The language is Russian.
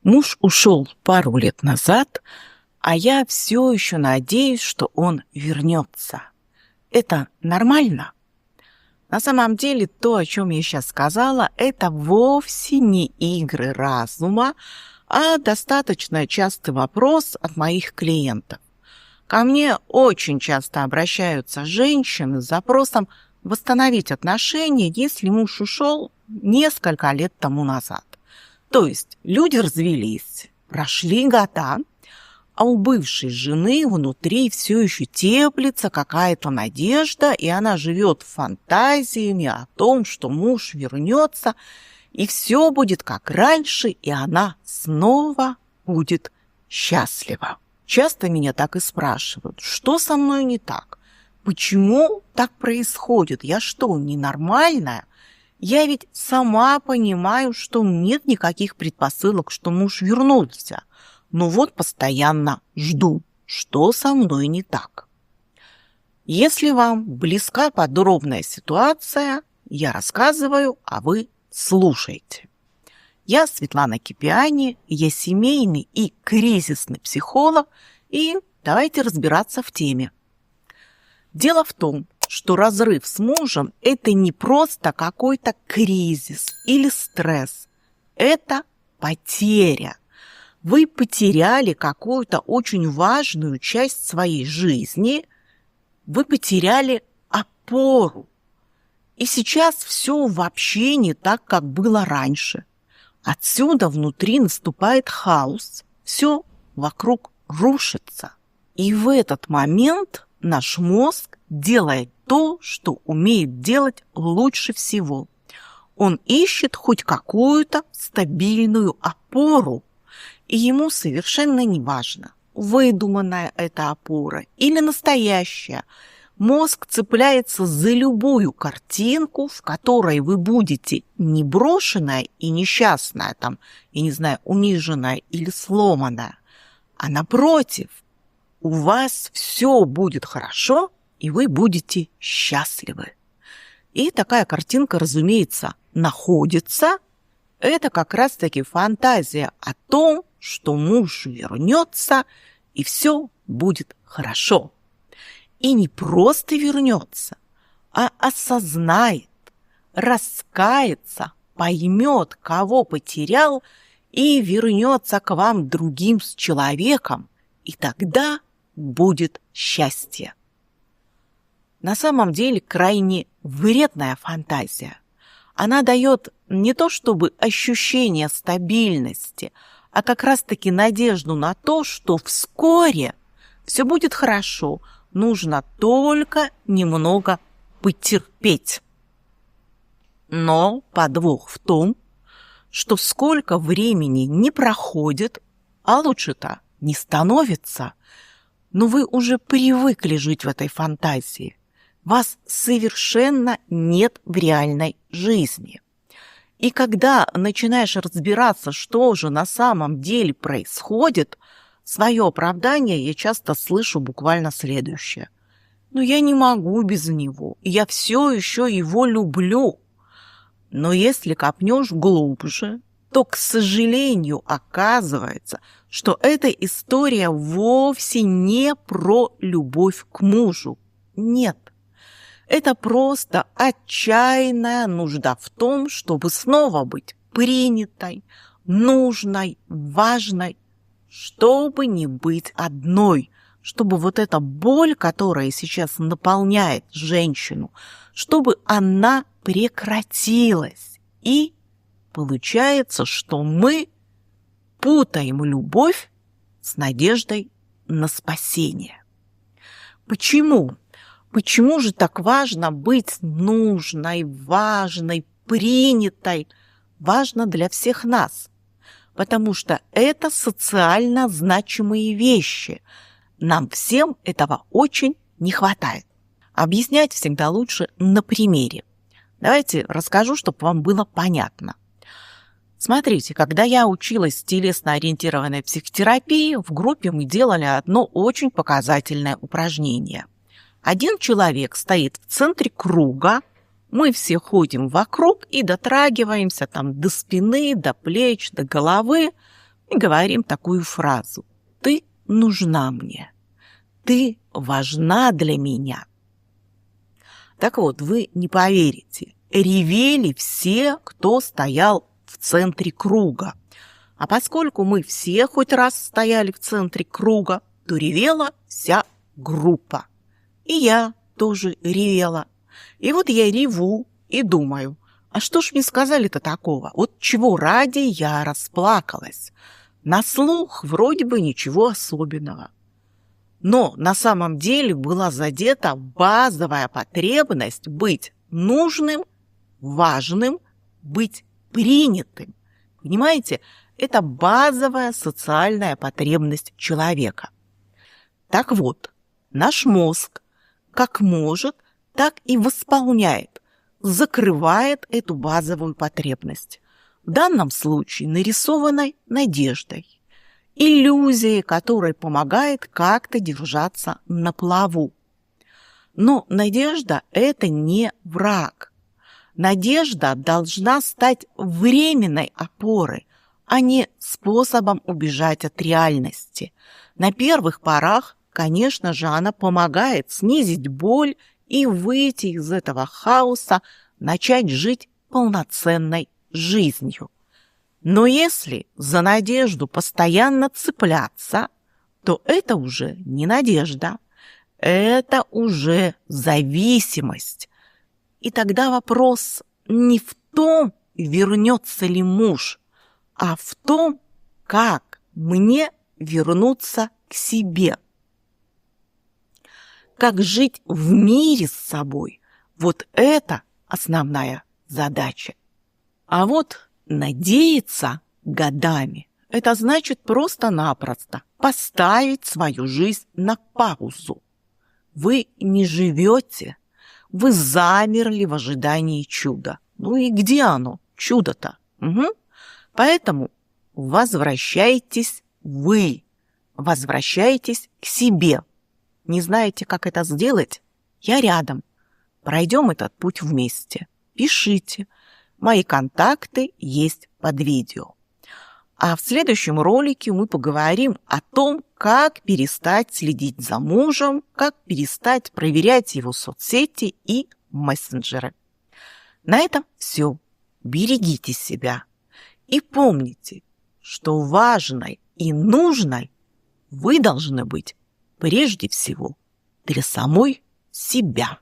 Муж ушел пару лет назад, а я все еще надеюсь, что он вернется. Это нормально? На самом деле, то, о чем я сейчас сказала, это вовсе не игры разума, а достаточно частый вопрос от моих клиентов. Ко мне очень часто обращаются женщины с запросом восстановить отношения, если муж ушел несколько лет тому назад. То есть люди развелись, прошли года, а у бывшей жены внутри все еще теплится какая-то надежда, и она живет фантазиями о том, что муж вернется, и все будет как раньше, и она снова будет счастлива. Часто меня так и спрашивают, что со мной не так? Почему так происходит? Я что, ненормальная? Я ведь сама понимаю, что нет никаких предпосылок, что муж вернулся. Но вот постоянно жду, что со мной не так. Если вам близка подробная ситуация, я рассказываю, а вы слушайте. Я Светлана Кипиани, я семейный и кризисный психолог, и давайте разбираться в теме. Дело в том, что разрыв с мужем – это не просто какой-то кризис или стресс. Это потеря. Вы потеряли какую-то очень важную часть своей жизни, вы потеряли опору. И сейчас все вообще не так, как было раньше. Отсюда внутри наступает хаос, все вокруг рушится. И в этот момент наш мозг делает то, что умеет делать лучше всего. Он ищет хоть какую-то стабильную опору, и ему совершенно не важно, выдуманная эта опора или настоящая. Мозг цепляется за любую картинку, в которой вы будете не брошенная и несчастная, униженная или сломанная, а напротив, у вас все будет хорошо, и вы будете счастливы. И такая картинка, разумеется, находится. Это как раз-таки фантазия о том, что муж вернется, и все будет хорошо. И не просто вернется, а осознает, раскается, поймет, кого потерял, и вернется к вам другим с человеком, и тогда будет счастье. На самом деле крайне вредная фантазия. Она дает не то чтобы ощущение стабильности, а как раз-таки надежду на то, что вскоре все будет хорошо, нужно только немного потерпеть. Но подвох в том, что сколько времени не проходит, а лучше-то не становится, но вы уже привыкли жить в этой фантазии. Вас совершенно нет в реальной жизни. И когда начинаешь разбираться, что же на самом деле происходит, свое оправдание я часто слышу буквально следующее. Но я не могу без него, я все еще его люблю. Но если копнешь глубже, то, к сожалению, оказывается, что эта история вовсе не про любовь к мужу. Нет. Это просто отчаянная нужда в том, чтобы снова быть принятой, нужной, важной, чтобы не быть одной, чтобы вот эта боль, которая сейчас наполняет женщину, чтобы она прекратилась. И получается, что мы путаем любовь с надеждой на спасение. Почему? Почему же так важно быть нужной, важной, принятой? Важно для всех нас. Потому что это социально значимые вещи. Нам всем этого очень не хватает. Объяснять всегда лучше на примере. Давайте расскажу, чтобы вам было понятно. Смотрите, когда я училась телесно-ориентированной психотерапии, в группе мы делали одно очень показательное упражнение. Один человек стоит в центре круга, мы все ходим вокруг и дотрагиваемся до спины, до плеч, до головы, и говорим такую фразу: «Ты нужна мне, ты важна для меня». Так вот, вы не поверите, ревели все, кто стоял в центре круга. А поскольку мы все хоть раз стояли в центре круга, то ревела вся группа. И я тоже ревела. И вот я реву и думаю, а что ж мне сказали-то такого? Вот чего ради я расплакалась? На слух вроде бы ничего особенного. Но на самом деле была задета базовая потребность быть нужным, важным, быть принятым. Понимаете, это базовая социальная потребность человека. Так вот, наш мозг как может, так и восполняет, закрывает эту базовую потребность. В данном случае нарисованной надеждой. Иллюзией, которая помогает как-то держаться на плаву. Но надежда – это не враг. Надежда должна стать временной опорой, а не способом убежать от реальности. На первых порах, конечно же, она помогает снизить боль и выйти из этого хаоса, начать жить полноценной жизнью. Но если за надежду постоянно цепляться, то это уже не надежда, это уже зависимость. И тогда вопрос не в том, вернется ли муж, а в том, как мне вернуться к себе. Как жить в мире с собой. Вот это основная задача. А вот надеяться годами – это значит просто-напросто поставить свою жизнь на паузу. Вы не живете, вы замерли в ожидании чуда. Ну и где оно, чудо-то? Поэтому возвращайтесь вы, возвращайтесь к себе. Не знаете, как это сделать? Я рядом. Пройдем этот путь вместе. Пишите. Мои контакты есть под видео. А в следующем ролике мы поговорим о том, как перестать следить за мужем, как перестать проверять его соцсети и мессенджеры. На этом все. Берегите себя. И помните, что важной и нужной вы должны быть прежде всего для самой себя.